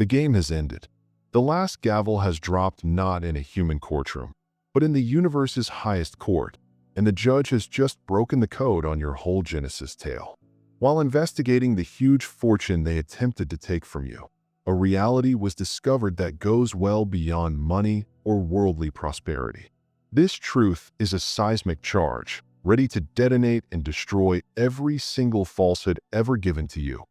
The game has ended. The last gavel has dropped not in a human courtroom, but in the universe's highest court, and the judge has just broken the code on your whole Genesis tale. While investigating the huge fortune they attempted to take from you, a reality was discovered that goes well beyond money or worldly prosperity. This truth is a seismic charge, ready to detonate and destroy every single falsehood ever given to you.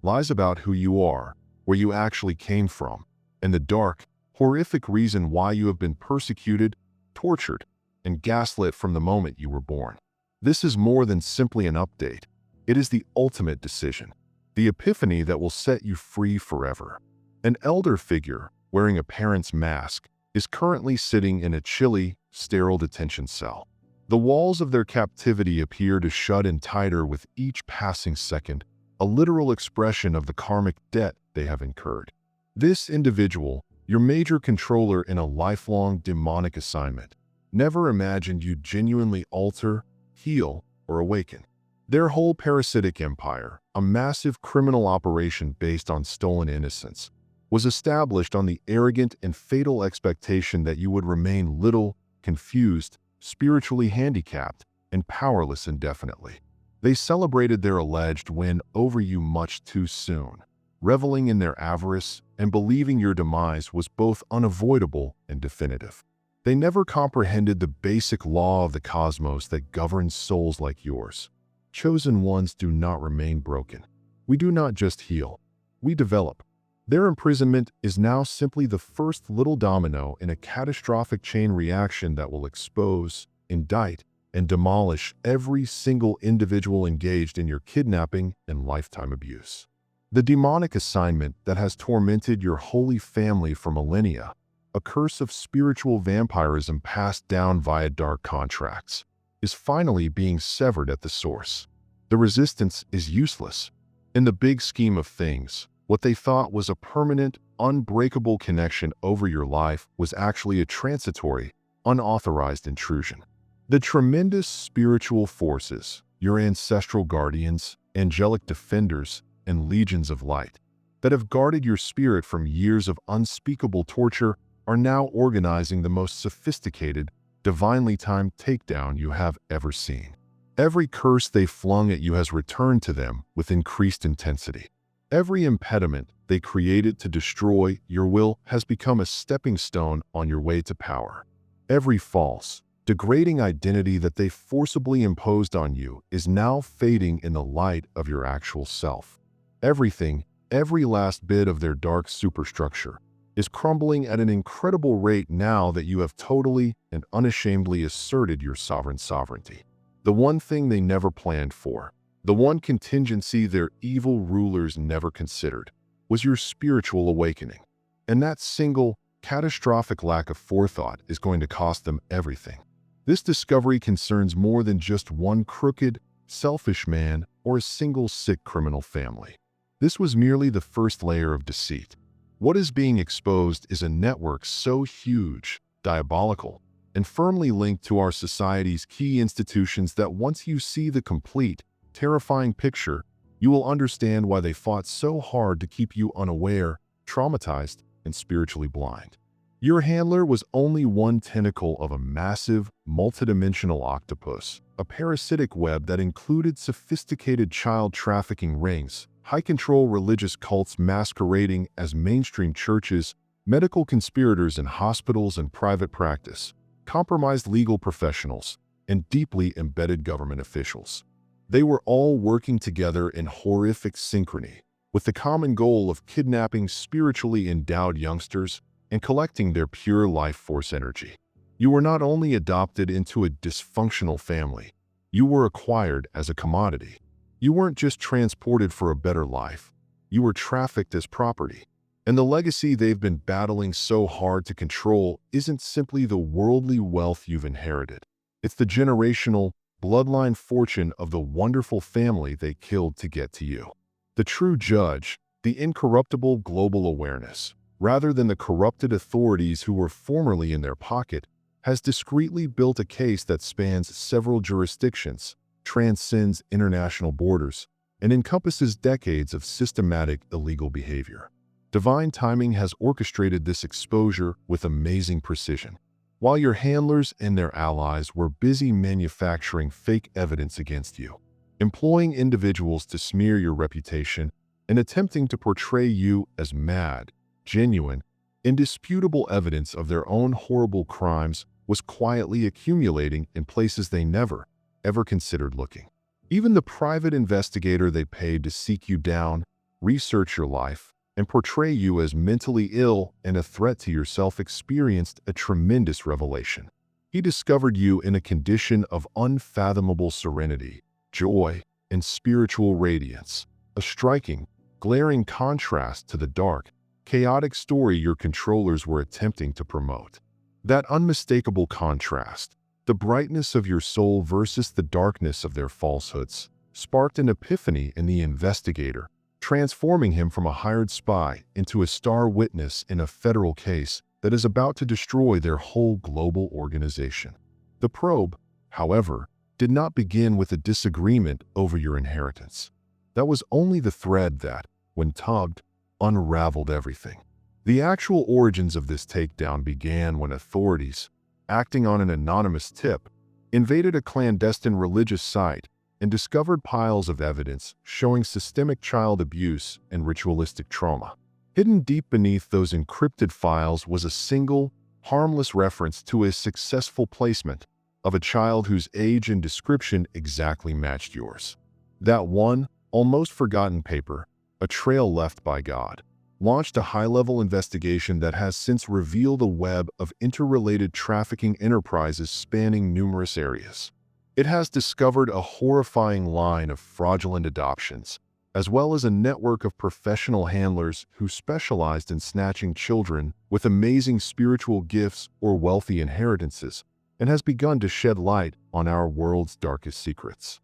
Lies about who you are, where you actually came from, and the dark, horrific reason why you have been persecuted, tortured, and gaslit from the moment you were born. This is more than simply an update. It is the ultimate decision, the epiphany that will set you free forever. An elder figure, wearing a parent's mask, is currently sitting in a chilly, sterile detention cell. The walls of their captivity appear to shut in tighter with each passing second, a literal expression of the karmic debt they have incurred. This individual, your major controller in a lifelong demonic assignment, never imagined you'd genuinely alter, heal, or awaken. Their whole parasitic empire, a massive criminal operation based on stolen innocence, was established on the arrogant and fatal expectation that you would remain little, confused, spiritually handicapped, and powerless indefinitely. They celebrated their alleged win over you much too soon, reveling in their avarice and believing your demise was both unavoidable and definitive. They never comprehended the basic law of the cosmos that governs souls like yours. Chosen ones do not remain broken. We do not just heal, we develop. Their imprisonment is now simply the first little domino in a catastrophic chain reaction that will expose, indict, and demolish every single individual engaged in your kidnapping and lifetime abuse. The demonic assignment that has tormented your holy family for millennia, a curse of spiritual vampirism passed down via dark contracts, is finally being severed at the source. The resistance is useless. In the big scheme of things, what they thought was a permanent, unbreakable connection over your life was actually a transitory, unauthorized intrusion. The tremendous spiritual forces, your ancestral guardians, angelic defenders, and legions of light, that have guarded your spirit from years of unspeakable torture are now organizing the most sophisticated, divinely timed takedown you have ever seen. Every curse they flung at you has returned to them with increased intensity. Every impediment they created to destroy your will has become a stepping stone on your way to power. Every false, degrading identity that they forcibly imposed on you is now fading in the light of your actual self. Everything, every last bit of their dark superstructure, is crumbling at an incredible rate now that you have totally and unashamedly asserted your sovereignty. The one thing they never planned for, the one contingency their evil rulers never considered, was your spiritual awakening. And that single, catastrophic lack of forethought is going to cost them everything. This discovery concerns more than just one crooked, selfish man or a single sick criminal family. This was merely the first layer of deceit. What is being exposed is a network so huge, diabolical, and firmly linked to our society's key institutions that once you see the complete, terrifying picture, you will understand why they fought so hard to keep you unaware, traumatized, and spiritually blind. Your handler was only one tentacle of a massive, multidimensional octopus, a parasitic web that included sophisticated child trafficking rings, high-control religious cults masquerading as mainstream churches, medical conspirators in hospitals and private practice, compromised legal professionals, and deeply embedded government officials. They were all working together in horrific synchrony, with the common goal of kidnapping spiritually endowed youngsters and collecting their pure life force energy. You were not only adopted into a dysfunctional family, you were acquired as a commodity. You weren't just transported for a better life, you were trafficked as property. And the legacy they've been battling so hard to control isn't simply the worldly wealth you've inherited. It's the generational, bloodline fortune of the wonderful family they killed to get to you. The true judge, the incorruptible global awareness, rather than the corrupted authorities who were formerly in their pocket, has discreetly built a case that spans several jurisdictions, transcends international borders, and encompasses decades of systematic illegal behavior. Divine timing has orchestrated this exposure with amazing precision. While your handlers and their allies were busy manufacturing fake evidence against you, employing individuals to smear your reputation, and attempting to portray you as mad, genuine, indisputable evidence of their own horrible crimes was quietly accumulating in places they never, ever considered looking. Even the private investigator they paid to seek you down, research your life, and portray you as mentally ill and a threat to yourself experienced a tremendous revelation. He discovered you in a condition of unfathomable serenity, joy, and spiritual radiance, a striking, glaring contrast to the dark, chaotic story your controllers were attempting to promote. That unmistakable contrast, the brightness of your soul versus the darkness of their falsehoods, sparked an epiphany in the investigator, transforming him from a hired spy into a star witness in a federal case that is about to destroy their whole global organization. The probe, however, did not begin with a disagreement over your inheritance. That was only the thread that, when tugged, unraveled everything. The actual origins of this takedown began when authorities, acting on an anonymous tip, invaded a clandestine religious site and discovered piles of evidence showing systemic child abuse and ritualistic trauma. Hidden deep beneath those encrypted files was a single, harmless reference to a successful placement of a child whose age and description exactly matched yours. That one, almost forgotten paper, A Trail Left by God, launched a high-level investigation that has since revealed a web of interrelated trafficking enterprises spanning numerous areas. It has discovered a horrifying line of fraudulent adoptions, as well as a network of professional handlers who specialized in snatching children with amazing spiritual gifts or wealthy inheritances, and has begun to shed light on our world's darkest secrets.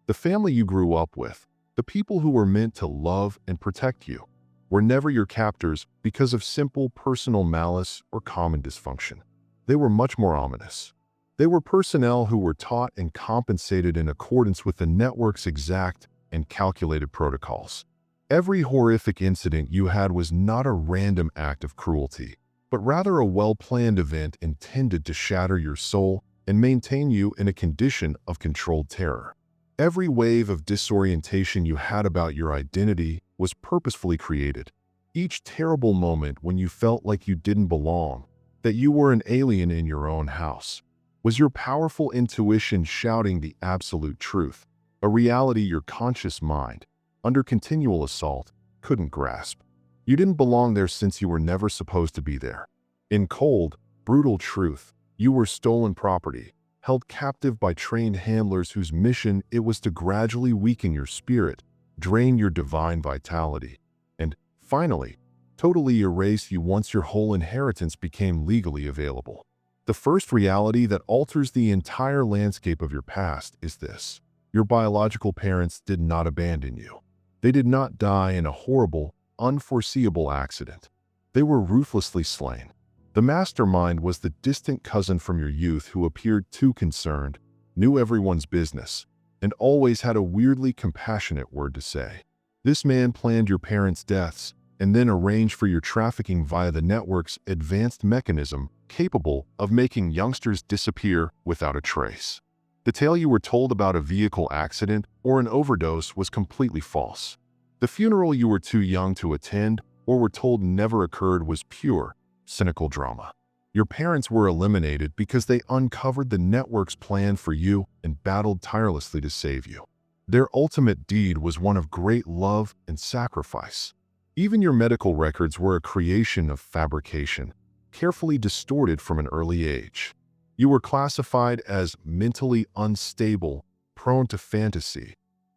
The family you grew up with, the people who were meant to love and protect you, were never your captors because of simple personal malice or common dysfunction. They were much more ominous. They were personnel who were taught and compensated in accordance with the network's exact and calculated protocols. Every horrific incident you had was not a random act of cruelty, but rather a well-planned event intended to shatter your soul and maintain you in a condition of controlled terror. Every wave of disorientation you had about your identity was purposefully created. Each terrible moment when you felt like you didn't belong, that you were an alien in your own house, was your powerful intuition shouting the absolute truth, a reality your conscious mind, under continual assault, couldn't grasp. You didn't belong there since you were never supposed to be there. In cold, brutal truth, you were stolen property, held captive by trained handlers whose mission it was to gradually weaken your spirit, drain your divine vitality, and, finally, totally erase you once your whole inheritance became legally available. The first reality that alters the entire landscape of your past is this: your biological parents did not abandon you. They did not die in a horrible, unforeseeable accident. They were ruthlessly slain. The mastermind was the distant cousin from your youth who appeared too concerned, knew everyone's business, and always had a weirdly compassionate word to say. This man planned your parents' deaths and then arranged for your trafficking via the network's advanced mechanism capable of making youngsters disappear without a trace. The tale you were told about a vehicle accident or an overdose was completely false. The funeral you were too young to attend or were told never occurred was pure, cynical drama. Your parents were eliminated because they uncovered the network's plan for you and battled tirelessly to save you. Their ultimate deed was one of great love and sacrifice. Even your medical records were a creation of fabrication, carefully distorted from an early age. You were classified as mentally unstable, prone to fantasy,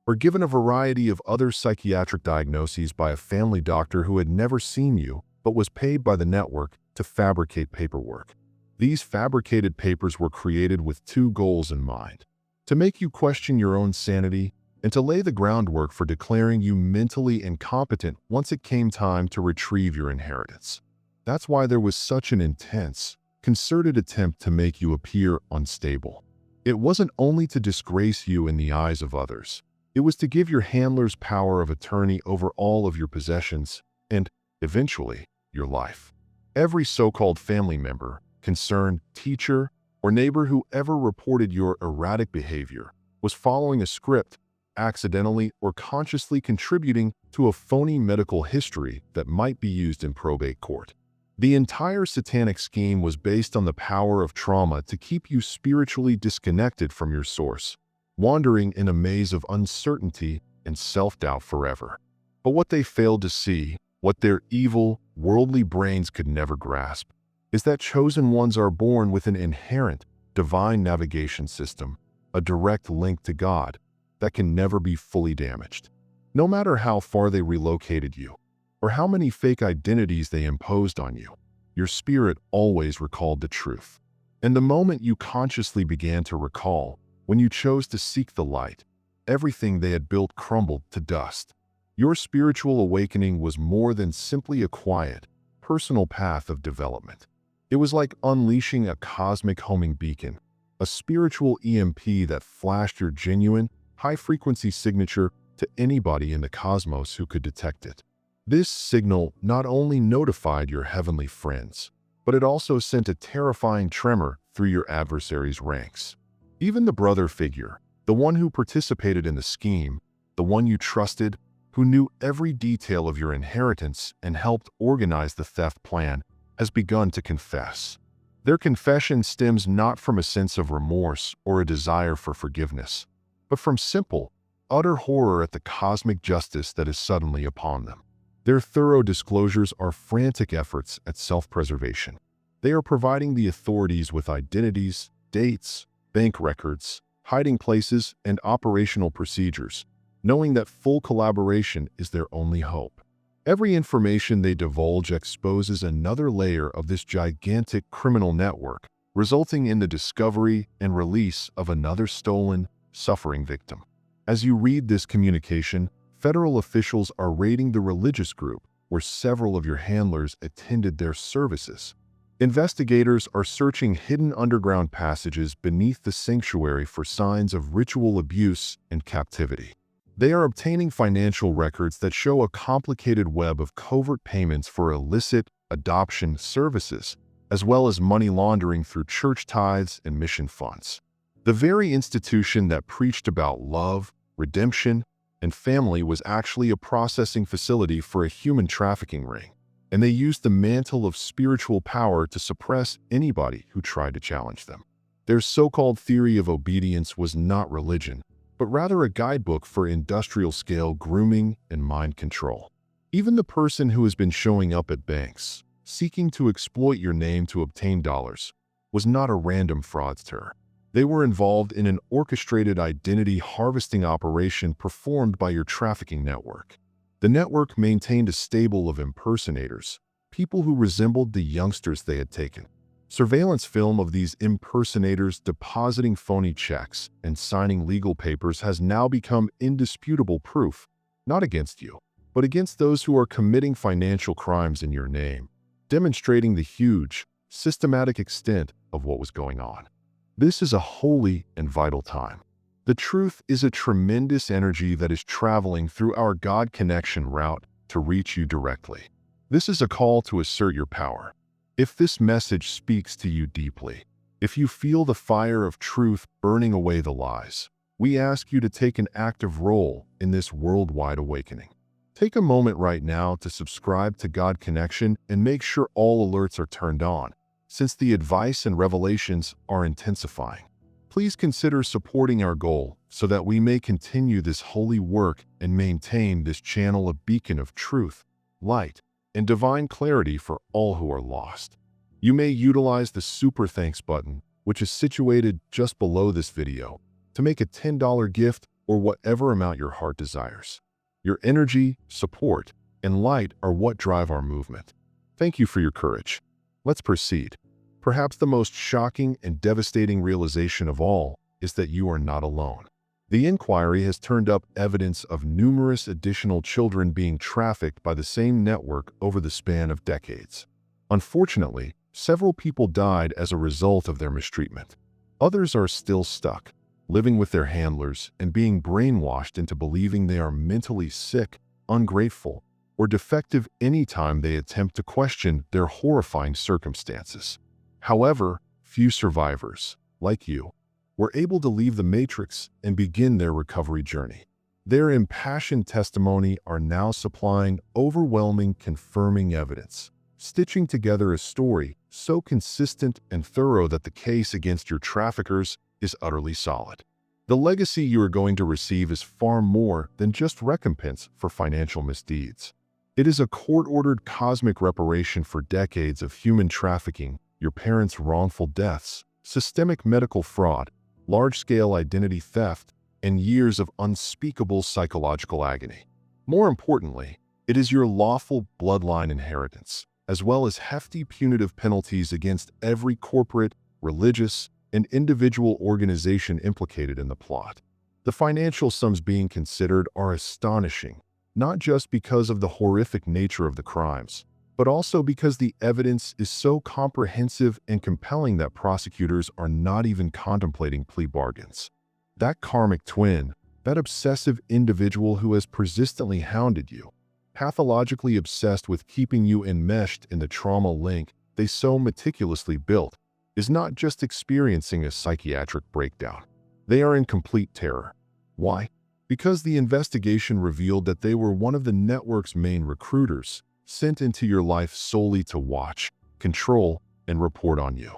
or given a variety of other psychiatric diagnoses by a family doctor who had never seen you but was paid by the network to fabricate paperwork. These fabricated papers were created with two goals in mind: to make you question your own sanity and to lay the groundwork for declaring you mentally incompetent once it came time to retrieve your inheritance. That's why there was such an intense, concerted attempt to make you appear unstable. It wasn't only to disgrace you in the eyes of others. It was to give your handlers power of attorney over all of your possessions and, eventually, your life. Every so-called family member, concerned teacher, or neighbor who ever reported your erratic behavior was following a script, accidentally or consciously contributing to a phony medical history that might be used in probate court. The entire satanic scheme was based on the power of trauma to keep you spiritually disconnected from your source, wandering in a maze of uncertainty and self-doubt forever. But what they failed to see, what their evil, worldly brains could never grasp, is that chosen ones are born with an inherent, divine navigation system, a direct link to God that can never be fully damaged. No matter how far they relocated you, or how many fake identities they imposed on you, your spirit always recalled the truth. And the moment you consciously began to recall, when you chose to seek the light, everything they had built crumbled to dust. Your spiritual awakening was more than simply a quiet, personal path of development. It was like unleashing a cosmic homing beacon, a spiritual EMP that flashed your genuine, high-frequency signature to anybody in the cosmos who could detect it. This signal not only notified your heavenly friends, but it also sent a terrifying tremor through your adversary's ranks. Even the brother figure, the one who participated in the scheme, the one you trusted, who knew every detail of your inheritance and helped organize the theft plan, has begun to confess. Their confession stems not from a sense of remorse or a desire for forgiveness, but from simple, utter horror at the cosmic justice that is suddenly upon them. Their thorough disclosures are frantic efforts at self-preservation. They are providing the authorities with identities, dates, bank records, hiding places, and operational procedures, knowing that full collaboration is their only hope. Every information they divulge exposes another layer of this gigantic criminal network, resulting in the discovery and release of another stolen, suffering victim. As you read this communication, federal officials are raiding the religious group where several of your handlers attended their services. Investigators are searching hidden underground passages beneath the sanctuary for signs of ritual abuse and captivity. They are obtaining financial records that show a complicated web of covert payments for illicit adoption services, as well as money laundering through church tithes and mission funds. The very institution that preached about love, redemption, and family was actually a processing facility for a human trafficking ring, and they used the mantle of spiritual power to suppress anybody who tried to challenge them. Their so-called theory of obedience was not religion, but rather a guidebook for industrial-scale grooming and mind control. Even the person who has been showing up at banks, seeking to exploit your name to obtain dollars, was not a random fraudster. They were involved in an orchestrated identity harvesting operation performed by your trafficking network. The network maintained a stable of impersonators, people who resembled the youngsters they had taken. Surveillance film of these impersonators depositing phony checks and signing legal papers has now become indisputable proof, not against you, but against those who are committing financial crimes in your name, demonstrating the huge, systematic extent of what was going on. This is a holy and vital time. The truth is a tremendous energy that is traveling through our God connection route to reach you directly. This is a call to assert your power. If this message speaks to you deeply, if you feel the fire of truth burning away the lies, we ask you to take an active role in this worldwide awakening. Take a moment right now to subscribe to God Connection and make sure all alerts are turned on, since the advice and revelations are intensifying. Please consider supporting our goal so that we may continue this holy work and maintain this channel a beacon of truth, light, and divine clarity for all who are lost. You may utilize the Super Thanks button, which is situated just below this video, to make a $10 gift or whatever amount your heart desires. Your energy, support, and light are what drive our movement. Thank you for your courage. Let's proceed. Perhaps the most shocking and devastating realization of all is that you are not alone. The inquiry has turned up evidence of numerous additional children being trafficked by the same network over the span of decades. Unfortunately, several people died as a result of their mistreatment. Others are still stuck, living with their handlers and being brainwashed into believing they are mentally sick, ungrateful, or defective anytime they attempt to question their horrifying circumstances. However, few survivors, like you, were able to leave the Matrix and begin their recovery journey. Their impassioned testimony are now supplying overwhelming, confirming evidence, stitching together a story so consistent and thorough that the case against your traffickers is utterly solid. The legacy you are going to receive is far more than just recompense for financial misdeeds. It is a court-ordered cosmic reparation for decades of human trafficking, your parents' wrongful deaths, systemic medical fraud, large-scale identity theft, and years of unspeakable psychological agony. More importantly, it is your lawful bloodline inheritance, as well as hefty punitive penalties against every corporate, religious, and individual organization implicated in the plot. The financial sums being considered are astonishing, not just because of the horrific nature of the crimes, but also because the evidence is so comprehensive and compelling that prosecutors are not even contemplating plea bargains. That karmic twin, that obsessive individual who has persistently hounded you, pathologically obsessed with keeping you enmeshed in the trauma link they so meticulously built, is not just experiencing a psychiatric breakdown. They are in complete terror. Why? Because the investigation revealed that they were one of the network's main recruiters, sent into your life solely to watch, control, and report on you.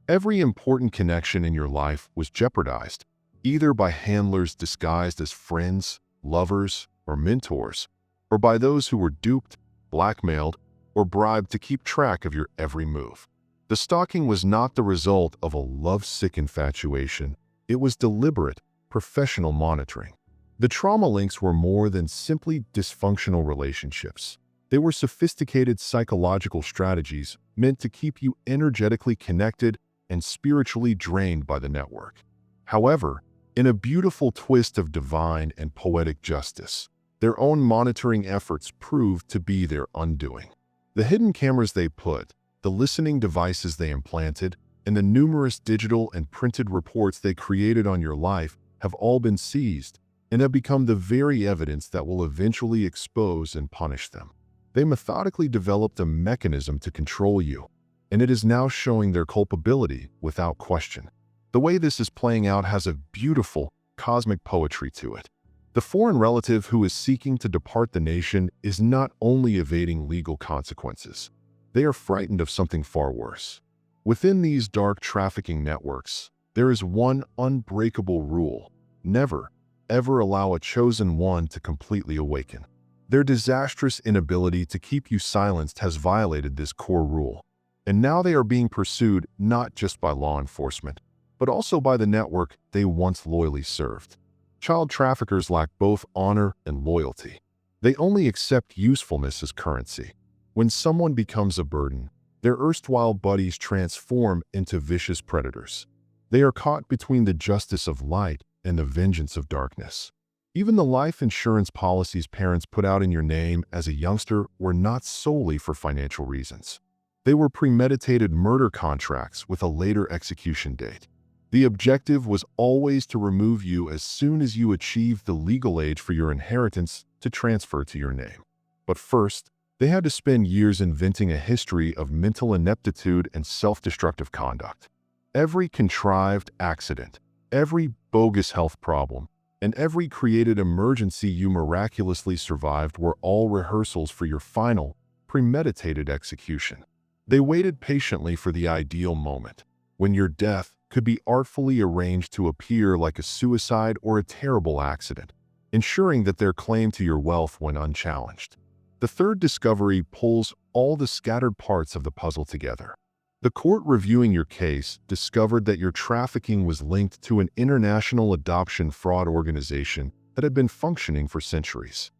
Every important connection in your life was jeopardized, either by handlers disguised as friends, lovers, or mentors, or by those who were duped, blackmailed, or bribed to keep track of your every move. The stalking was not the result of a love-sick infatuation. It was deliberate, professional monitoring. The trauma links were more than simply dysfunctional relationships. They were sophisticated psychological strategies meant to keep you energetically connected and spiritually drained by the network. However, in a beautiful twist of divine and poetic justice, their own monitoring efforts proved to be their undoing. The hidden cameras they put, the listening devices they implanted, and the numerous digital and printed reports they created on your life have all been seized and have become the very evidence that will eventually expose and punish them. They methodically developed a mechanism to control you, and it is now showing their culpability without question. The way this is playing out has a beautiful, cosmic poetry to it. The foreign relative who is seeking to depart the nation is not only evading legal consequences. They are frightened of something far worse. Within these dark trafficking networks, there is one unbreakable rule: never, ever allow a chosen one to completely awaken. Their disastrous inability to keep you silenced has violated this core rule, and now they are being pursued not just by law enforcement, but also by the network they once loyally served. Child traffickers lack both honor and loyalty. They only accept usefulness as currency. When someone becomes a burden, their erstwhile buddies transform into vicious predators. They are caught between the justice of light and the vengeance of darkness. Even the life insurance policies parents put out in your name as a youngster were not solely for financial reasons. They were premeditated murder contracts with a later execution date. The objective was always to remove you as soon as you achieved the legal age for your inheritance to transfer to your name. But first, they had to spend years inventing a history of mental ineptitude and self-destructive conduct. Every contrived accident, every bogus health problem, and every created emergency you miraculously survived were all rehearsals for your final, premeditated execution. They waited patiently for the ideal moment, when your death could be artfully arranged to appear like a suicide or a terrible accident, ensuring that their claim to your wealth went unchallenged. The third discovery pulls all the scattered parts of the puzzle together. The court reviewing your case discovered that your trafficking was linked to an international adoption fraud organization that had been functioning for centuries.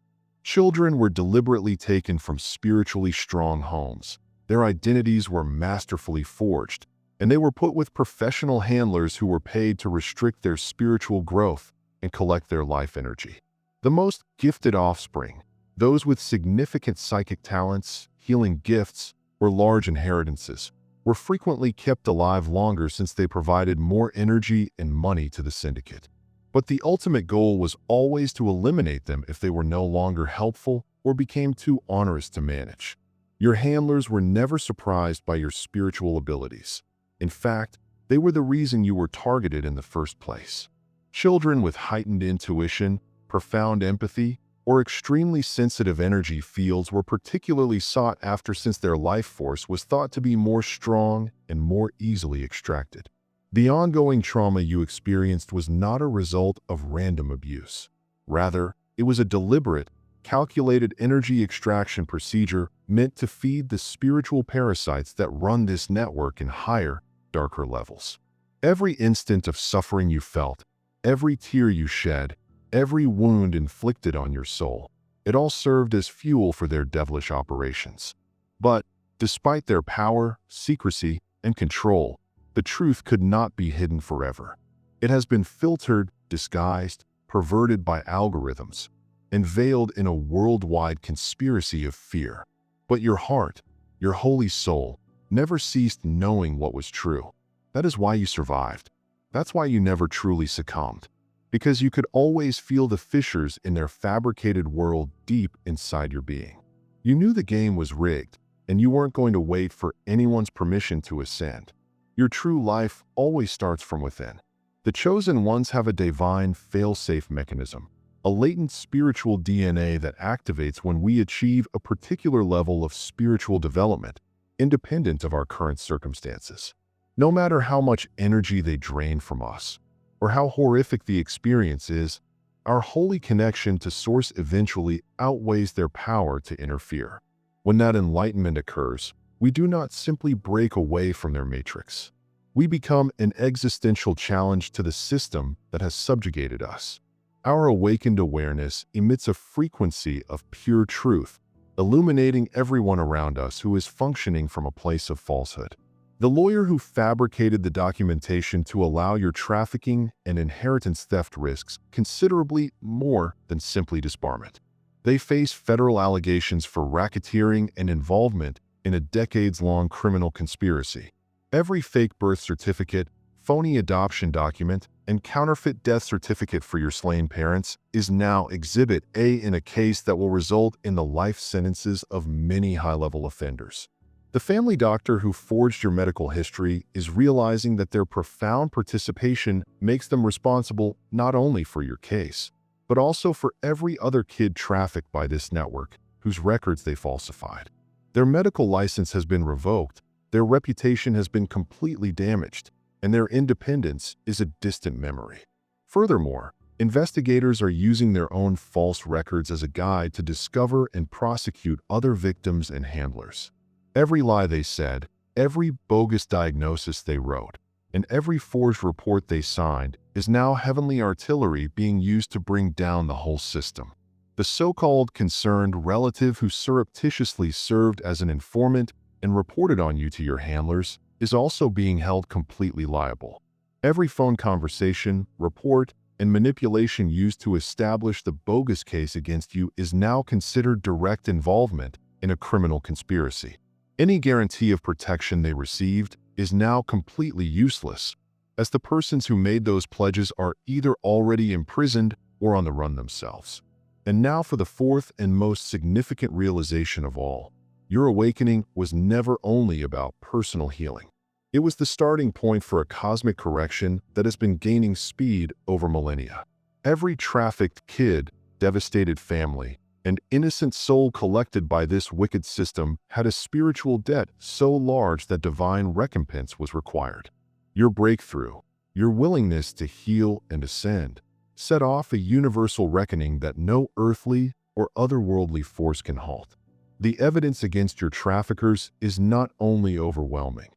Children were deliberately taken from spiritually strong homes. Their identities were masterfully forged, and they were put with professional handlers who were paid to restrict their spiritual growth and collect their life energy. The most gifted offspring, those with significant psychic talents, healing gifts, or large inheritances, were frequently kept alive longer since they provided more energy and money to the syndicate. But the ultimate goal was always to eliminate them if they were no longer helpful or became too onerous to manage. Your handlers were never surprised by your spiritual abilities. In fact, they were the reason you were targeted in the first place. Children with heightened intuition, profound empathy, or extremely sensitive energy fields were particularly sought after since their life force was thought to be more strong and more easily extracted. The ongoing trauma you experienced was not a result of random abuse. Rather, it was a deliberate, calculated energy extraction procedure meant to feed the spiritual parasites that run this network in higher, darker levels. Every instant of suffering you felt, every tear you shed, every wound inflicted on your soul, it all served as fuel for their devilish operations. But, despite their power, secrecy, and control, the truth could not be hidden forever. It has been filtered, disguised, perverted by algorithms, and veiled in a worldwide conspiracy of fear. But your heart, your holy soul, never ceased knowing what was true. That is why you survived. That's why you never truly succumbed. Because you could always feel the fissures in their fabricated world deep inside your being. You knew the game was rigged, and you weren't going to wait for anyone's permission to ascend. Your true life always starts from within. The chosen ones have a divine fail-safe mechanism, a latent spiritual DNA that activates when we achieve a particular level of spiritual development, independent of our current circumstances. No matter how much energy they drain from us, or how horrific the experience is, our holy connection to Source eventually outweighs their power to interfere. When that enlightenment occurs, we do not simply break away from their matrix. We become an existential challenge to the system that has subjugated us. Our awakened awareness emits a frequency of pure truth, illuminating everyone around us who is functioning from a place of falsehood. The lawyer who fabricated the documentation to allow your trafficking and inheritance theft risks considerably more than simply disbarment. They face federal allegations for racketeering and involvement in a decades-long criminal conspiracy. Every fake birth certificate, phony adoption document, and counterfeit death certificate for your slain parents is now Exhibit A in a case that will result in the life sentences of many high-level offenders. The family doctor who forged your medical history is realizing that their profound participation makes them responsible not only for your case, but also for every other kid trafficked by this network whose records they falsified. Their medical license has been revoked, their reputation has been completely damaged, and their independence is a distant memory. Furthermore, investigators are using their own false records as a guide to discover and prosecute other victims and handlers. Every lie they said, every bogus diagnosis they wrote, and every forged report they signed is now heavenly artillery being used to bring down the whole system. The so-called concerned relative who surreptitiously served as an informant and reported on you to your handlers is also being held completely liable. Every phone conversation, report, and manipulation used to establish the bogus case against you is now considered direct involvement in a criminal conspiracy. Any guarantee of protection they received is now completely useless, as the persons who made those pledges are either already imprisoned or on the run themselves. And now for the fourth and most significant realization of all. Your awakening was never only about personal healing. It was the starting point for a cosmic correction that has been gaining speed over millennia. Every trafficked kid, devastated family, and innocent soul collected by this wicked system had a spiritual debt so large that divine recompense was required. Your breakthrough, your willingness to heal and ascend, set off a universal reckoning that no earthly or otherworldly force can halt. The evidence against your traffickers is not only overwhelming,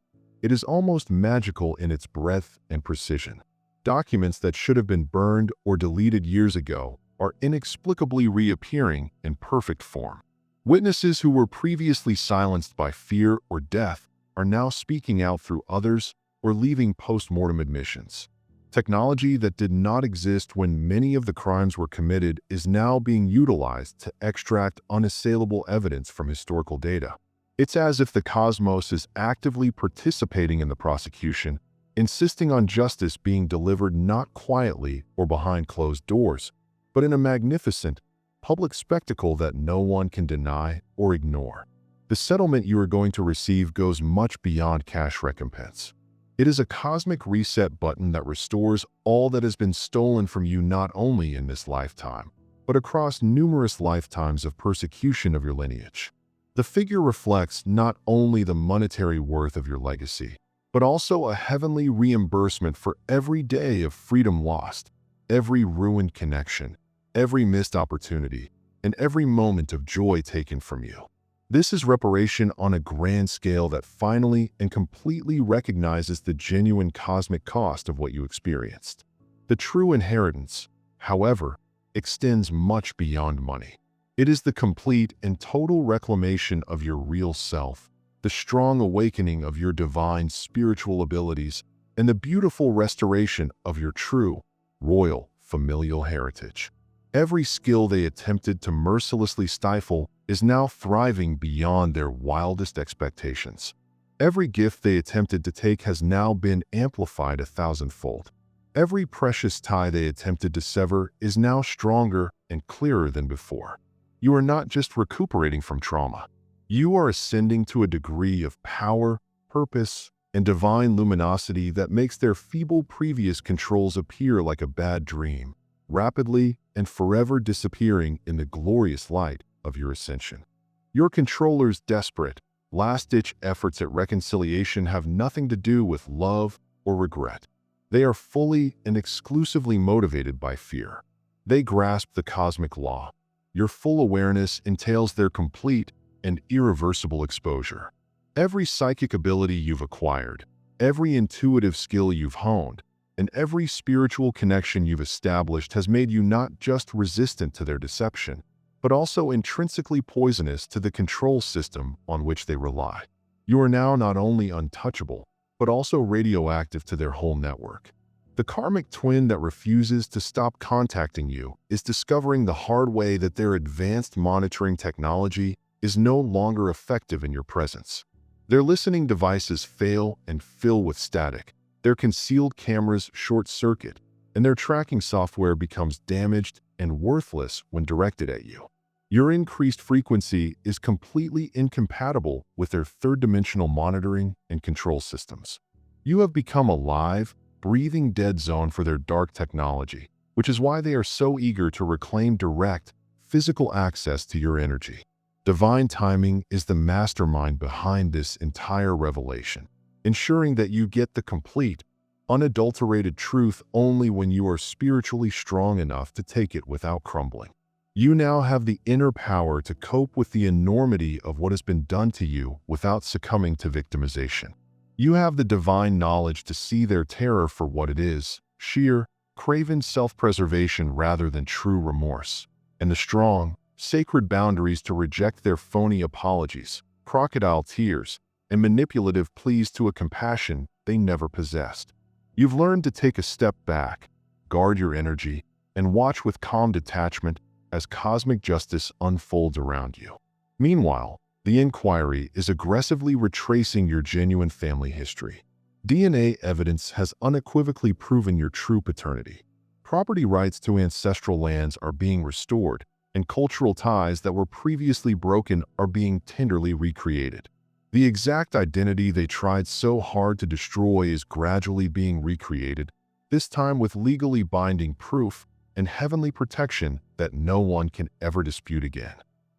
it is almost magical in its breadth and precision. Documents that should have been burned or deleted years ago are inexplicably reappearing in perfect form. Witnesses who were previously silenced by fear or death are now speaking out through others or leaving post-mortem admissions. Technology that did not exist when many of the crimes were committed is now being utilized to extract unassailable evidence from historical data. It's as if the cosmos is actively participating in the prosecution, insisting on justice being delivered not quietly or behind closed doors, but in a magnificent, public spectacle that no one can deny or ignore. The settlement you are going to receive goes much beyond cash recompense. It is a cosmic reset button that restores all that has been stolen from you not only in this lifetime, but across numerous lifetimes of persecution of your lineage. The figure reflects not only the monetary worth of your legacy, but also a heavenly reimbursement for every day of freedom lost, every ruined connection, every missed opportunity, and every moment of joy taken from you. This is reparation on a grand scale that finally and completely recognizes the genuine cosmic cost of what you experienced. The true inheritance, however, extends much beyond money. It is the complete and total reclamation of your real self, the strong awakening of your divine spiritual abilities, and the beautiful restoration of your true, royal, familial heritage. Every skill they attempted to mercilessly stifle is now thriving beyond their wildest expectations. Every gift they attempted to take has now been amplified 1,000-fold. Every precious tie they attempted to sever is now stronger and clearer than before. You are not just recuperating from trauma. You are ascending to a degree of power, purpose, and divine luminosity that makes their feeble previous controls appear like a bad dream, rapidly and forever disappearing in the glorious light of your ascension. Your controller's desperate, last-ditch efforts at reconciliation have nothing to do with love or regret. They are fully and exclusively motivated by fear. They grasp the cosmic law. Your full awareness entails their complete and irreversible exposure. Every psychic ability you've acquired, every intuitive skill you've honed, and every spiritual connection you've established has made you not just resistant to their deception, but also intrinsically poisonous to the control system on which they rely. You are now not only untouchable, but also radioactive to their whole network. The karmic twin that refuses to stop contacting you is discovering the hard way that their advanced monitoring technology is no longer effective in your presence. Their listening devices fail and fill with static, their concealed cameras short-circuit, and their tracking software becomes damaged and worthless when directed at you. Your increased frequency is completely incompatible with their third-dimensional monitoring and control systems. You have become a live, breathing dead zone for their dark technology, which is why they are so eager to reclaim direct, physical access to your energy. Divine timing is the mastermind behind this entire revelation, ensuring that you get the complete, unadulterated truth only when you are spiritually strong enough to take it without crumbling. You now have the inner power to cope with the enormity of what has been done to you without succumbing to victimization. You have the divine knowledge to see their terror for what it is, sheer, craven self-preservation rather than true remorse, and the strong, sacred boundaries to reject their phony apologies, crocodile tears, and manipulative pleas to a compassion they never possessed. You've learned to take a step back, guard your energy, and watch with calm detachment as cosmic justice unfolds around you. Meanwhile, the inquiry is aggressively retracing your genuine family history. DNA evidence has unequivocally proven your true paternity. Property rights to ancestral lands are being restored, and cultural ties that were previously broken are being tenderly recreated. The exact identity they tried so hard to destroy is gradually being recreated, this time with legally binding proof and heavenly protection that no one can ever dispute again.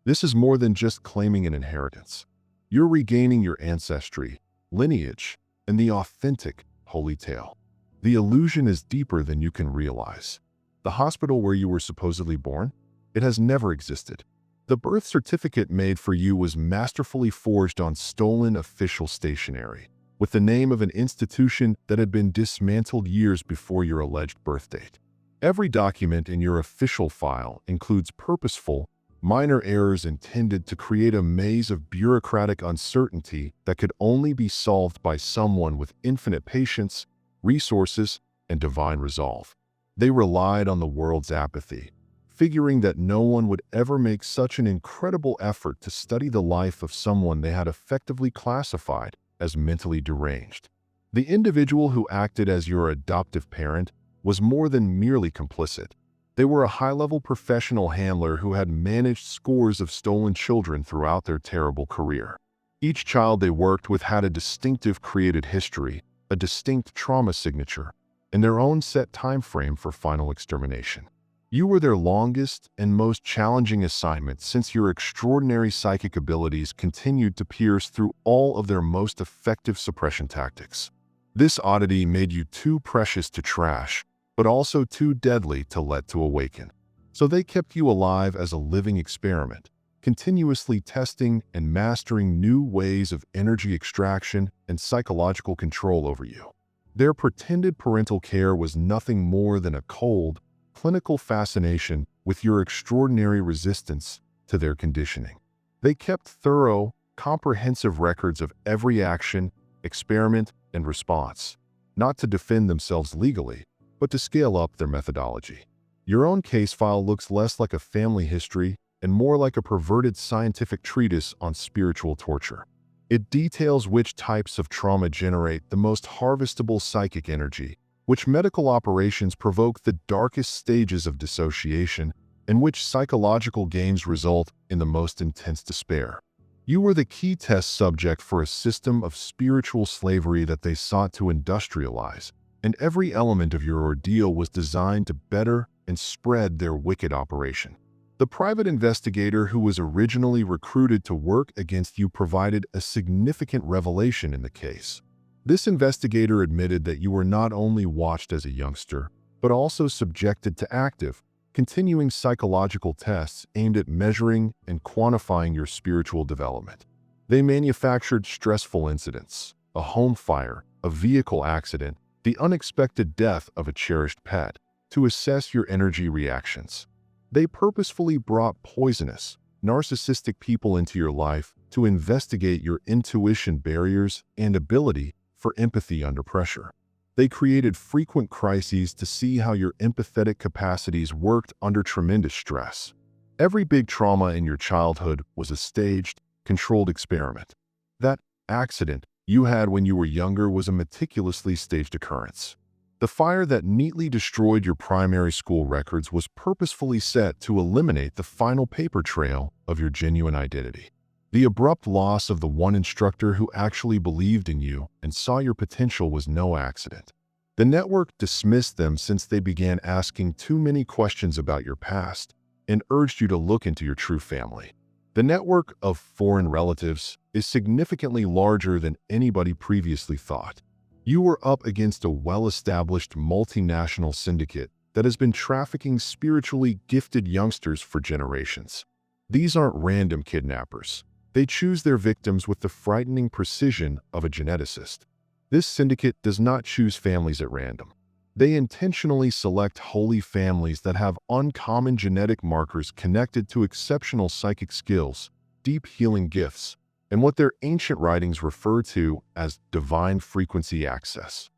This is more than just claiming an inheritance. You're regaining your ancestry, lineage, and the authentic holy tale. The illusion is deeper than you can realize. The hospital where you were supposedly born? It has never existed. The birth certificate made for you was masterfully forged on stolen official stationery, with the name of an institution that had been dismantled years before your alleged birth date. Every document in your official file includes purposeful, minor errors intended to create a maze of bureaucratic uncertainty that could only be solved by someone with infinite patience, resources, and divine resolve. They relied on the world's apathy, figuring that no one would ever make such an incredible effort to study the life of someone they had effectively classified as mentally deranged. The individual who acted as your adoptive parent was more than merely complicit. They were a high-level professional handler who had managed scores of stolen children throughout their terrible career. Each child they worked with had a distinctive created history, a distinct trauma signature, and their own set time frame for final extermination. You were their longest and most challenging assignment since your extraordinary psychic abilities continued to pierce through all of their most effective suppression tactics. This oddity made you too precious to trash, but also too deadly to let to awaken. So they kept you alive as a living experiment, continuously testing and mastering new ways of energy extraction and psychological control over you. Their pretended parental care was nothing more than a cold, clinical fascination with your extraordinary resistance to their conditioning. They kept thorough, comprehensive records of every action, experiment, and response, not to defend themselves legally, but to scale up their methodology. Your own case file looks less like a family history and more like a perverted scientific treatise on spiritual torture. It details which types of trauma generate the most harvestable psychic energy, which medical operations provoke the darkest stages of dissociation, and which psychological games result in the most intense despair. You were the key test subject for a system of spiritual slavery that they sought to industrialize, and every element of your ordeal was designed to better and spread their wicked operation. The private investigator who was originally recruited to work against you provided a significant revelation in the case. This investigator admitted that you were not only watched as a youngster, but also subjected to active, continuing psychological tests aimed at measuring and quantifying your spiritual development. They manufactured stressful incidents, a home fire, a vehicle accident, the unexpected death of a cherished pet, to assess your energy reactions. They purposefully brought poisonous, narcissistic people into your life to investigate your intuition barriers and ability for empathy under pressure. They created frequent crises to see how your empathetic capacities worked under tremendous stress. Every big trauma in your childhood was a staged, controlled experiment. That accident you had when you were younger was a meticulously staged occurrence. The fire that neatly destroyed your primary school records was purposefully set to eliminate the final paper trail of your genuine identity. The abrupt loss of the one instructor who actually believed in you and saw your potential was no accident. The network dismissed them since they began asking too many questions about your past and urged you to look into your true family. The network of foreign relatives is significantly larger than anybody previously thought. You were up against a well-established multinational syndicate that has been trafficking spiritually gifted youngsters for generations. These aren't random kidnappers. They choose their victims with the frightening precision of a geneticist. This syndicate does not choose families at random. They intentionally select holy families that have uncommon genetic markers connected to exceptional psychic skills, deep healing gifts, and what their ancient writings refer to as divine frequency access.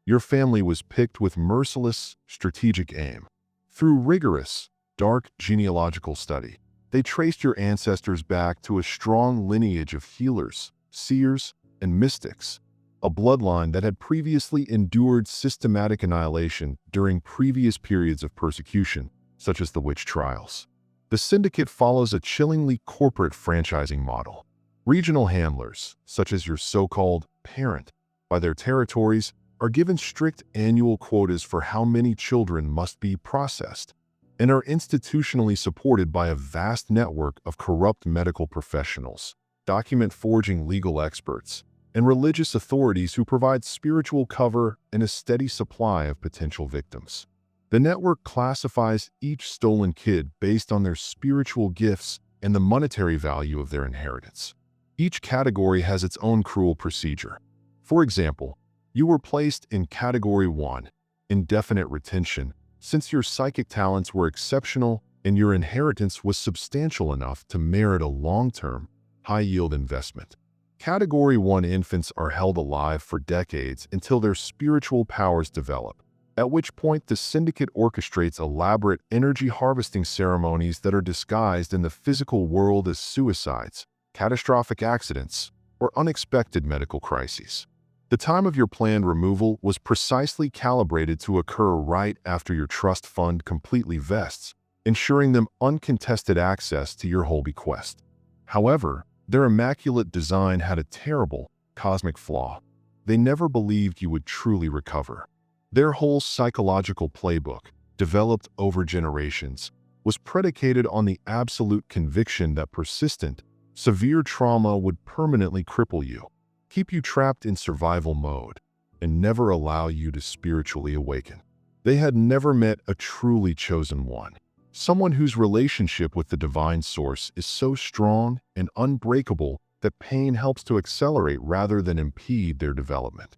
Your family was picked with merciless, strategic aim. Through rigorous, dark genealogical study, they traced your ancestors back to a strong lineage of healers, seers, and mystics, a bloodline that had previously endured systematic annihilation during previous periods of persecution, such as the witch trials. The syndicate follows a chillingly corporate franchising model. Regional handlers, such as your so-called parent, by their territories, are given strict annual quotas for how many children must be processed, and are institutionally supported by a vast network of corrupt medical professionals, document-forging legal experts, and religious authorities who provide spiritual cover and a steady supply of potential victims. The network classifies each stolen kid based on their spiritual gifts and the monetary value of their inheritance. Each category has its own cruel procedure. For example, you were placed in Category 1, indefinite retention, since your psychic talents were exceptional and your inheritance was substantial enough to merit a long-term, high-yield investment. Category 1 infants are held alive for decades until their spiritual powers develop, at which point the syndicate orchestrates elaborate energy harvesting ceremonies that are disguised in the physical world as suicides, catastrophic accidents, or unexpected medical crises. The time of your planned removal was precisely calibrated to occur right after your trust fund completely vests, ensuring them uncontested access to your whole bequest. However, their immaculate design had a terrible, cosmic flaw. They never believed you would truly recover. Their whole psychological playbook, developed over generations, was predicated on the absolute conviction that persistent, severe trauma would permanently cripple you, keep you trapped in survival mode, and never allow you to spiritually awaken. They had never met a truly chosen one, someone whose relationship with the divine source is so strong and unbreakable that pain helps to accelerate rather than impede their development.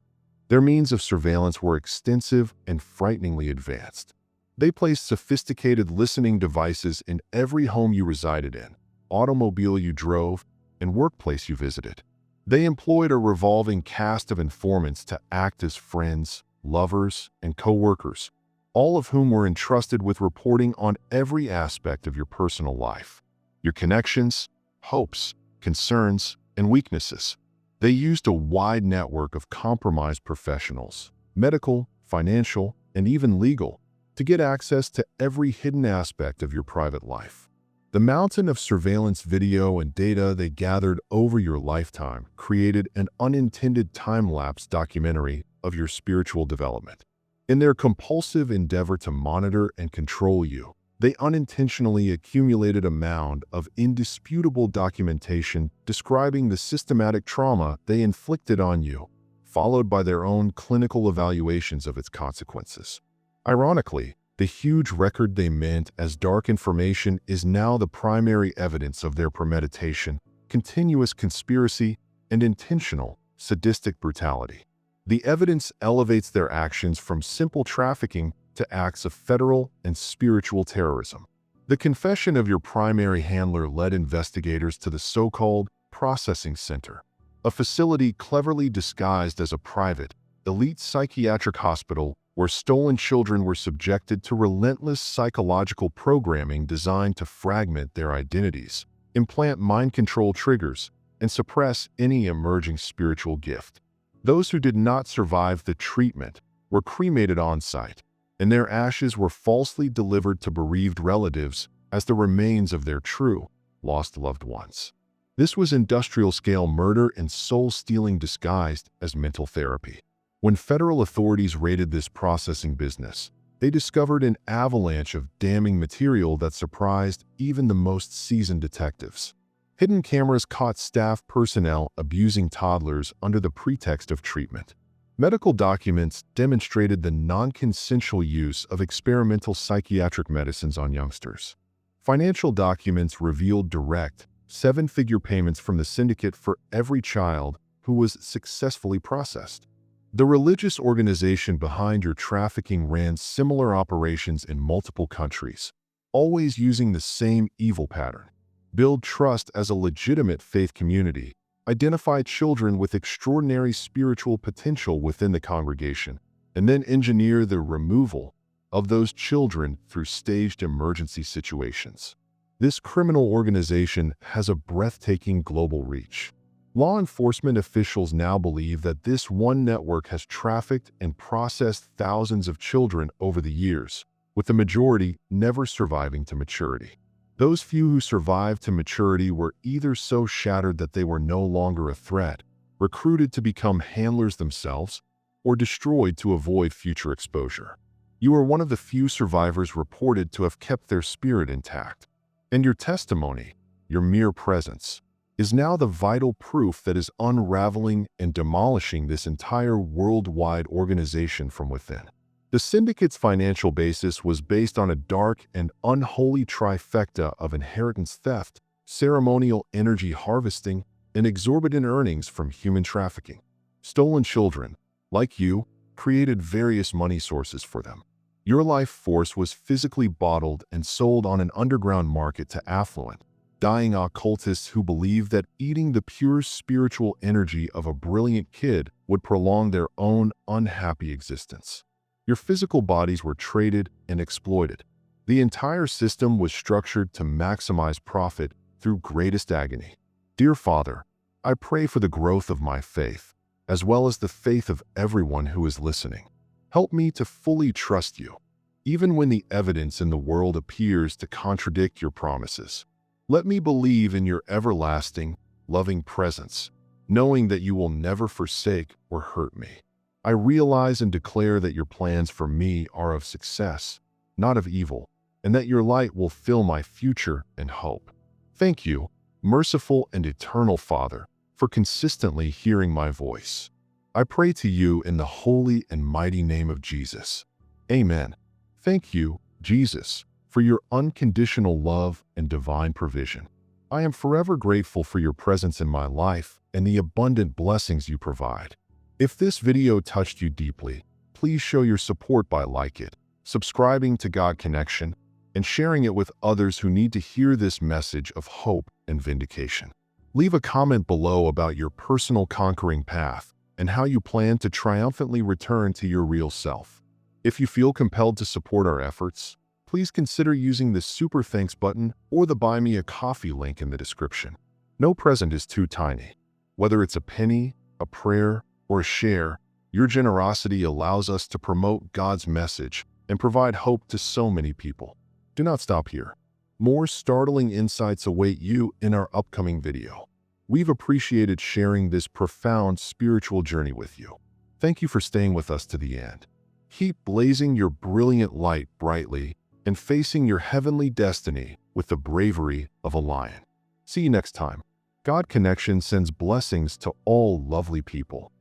Their means of surveillance were extensive and frighteningly advanced. They placed sophisticated listening devices in every home you resided in, automobile you drove, and workplace you visited. They employed a revolving cast of informants to act as friends, lovers, and co-workers, all of whom were entrusted with reporting on every aspect of your personal life, your connections, hopes, concerns, and weaknesses. They used a wide network of compromised professionals, medical, financial, and even legal, to get access to every hidden aspect of your private life. The mountain of surveillance video and data they gathered over your lifetime created an unintended time-lapse documentary of your spiritual development. In their compulsive endeavor to monitor and control you, they unintentionally accumulated a mound of indisputable documentation describing the systematic trauma they inflicted on you, followed by their own clinical evaluations of its consequences. Ironically, the huge record they meant as dark information is now the primary evidence of their premeditation, continuous conspiracy, and intentional, sadistic brutality. The evidence elevates their actions from simple trafficking to acts of federal and spiritual terrorism. The confession of your primary handler led investigators to the so-called processing center, a facility cleverly disguised as a private, elite psychiatric hospital where stolen children were subjected to relentless psychological programming designed to fragment their identities, implant mind control triggers, and suppress any emerging spiritual gift. Those who did not survive the treatment were cremated on-site, and their ashes were falsely delivered to bereaved relatives as the remains of their true, lost loved ones. This was industrial-scale murder and soul-stealing disguised as mental therapy. When federal authorities raided this processing business, they discovered an avalanche of damning material that surprised even the most seasoned detectives. Hidden cameras caught staff personnel abusing toddlers under the pretext of treatment. Medical documents demonstrated the non-consensual use of experimental psychiatric medicines on youngsters. Financial documents revealed direct, seven-figure payments from the syndicate for every child who was successfully processed. The religious organization behind your trafficking ran similar operations in multiple countries, always using the same evil pattern. Build trust as a legitimate faith community, identify children with extraordinary spiritual potential within the congregation, and then engineer the removal of those children through staged emergency situations. This criminal organization has a breathtaking global reach. Law enforcement officials now believe that this one network has trafficked and processed thousands of children over the years, with the majority never surviving to maturity. Those few who survived to maturity were either so shattered that they were no longer a threat, recruited to become handlers themselves, or destroyed to avoid future exposure. You are one of the few survivors reported to have kept their spirit intact. And your testimony, your mere presence, is now the vital proof that is unraveling and demolishing this entire worldwide organization from within. The syndicate's financial basis was based on a dark and unholy trifecta of inheritance theft, ceremonial energy harvesting, and exorbitant earnings from human trafficking. Stolen children, like you, created various money sources for them. Your life force was physically bottled and sold on an underground market to affluent, dying occultists who believed that eating the pure spiritual energy of a brilliant kid would prolong their own unhappy existence. Your physical bodies were traded and exploited. The entire system was structured to maximize profit through greatest agony. Dear Father, I pray for the growth of my faith, as well as the faith of everyone who is listening. Help me to fully trust you, even when the evidence in the world appears to contradict your promises. Let me believe in your everlasting, loving presence, knowing that you will never forsake or hurt me. I realize and declare that your plans for me are of success, not of evil, and that your light will fill my future and hope. Thank you, merciful and eternal Father, for consistently hearing my voice. I pray to you in the holy and mighty name of Jesus. Amen. Thank you, Jesus, for your unconditional love and divine provision. I am forever grateful for your presence in my life and the abundant blessings you provide. If this video touched you deeply, please show your support by liking it, subscribing to God Connection, and sharing it with others who need to hear this message of hope and vindication. Leave a comment below about your personal conquering path and how you plan to triumphantly return to your real self. If you feel compelled to support our efforts, please consider using the Super Thanks button or the Buy Me a Coffee link in the description. No present is too tiny. Whether it's a penny, a prayer, or a share, your generosity allows us to promote God's message and provide hope to so many people. Do not stop here. More startling insights await you in our upcoming video. We've appreciated sharing this profound spiritual journey with you. Thank you for staying with us to the end. Keep blazing your brilliant light brightly and facing your heavenly destiny with the bravery of a lion. See you next time. God Connection sends blessings to all lovely people.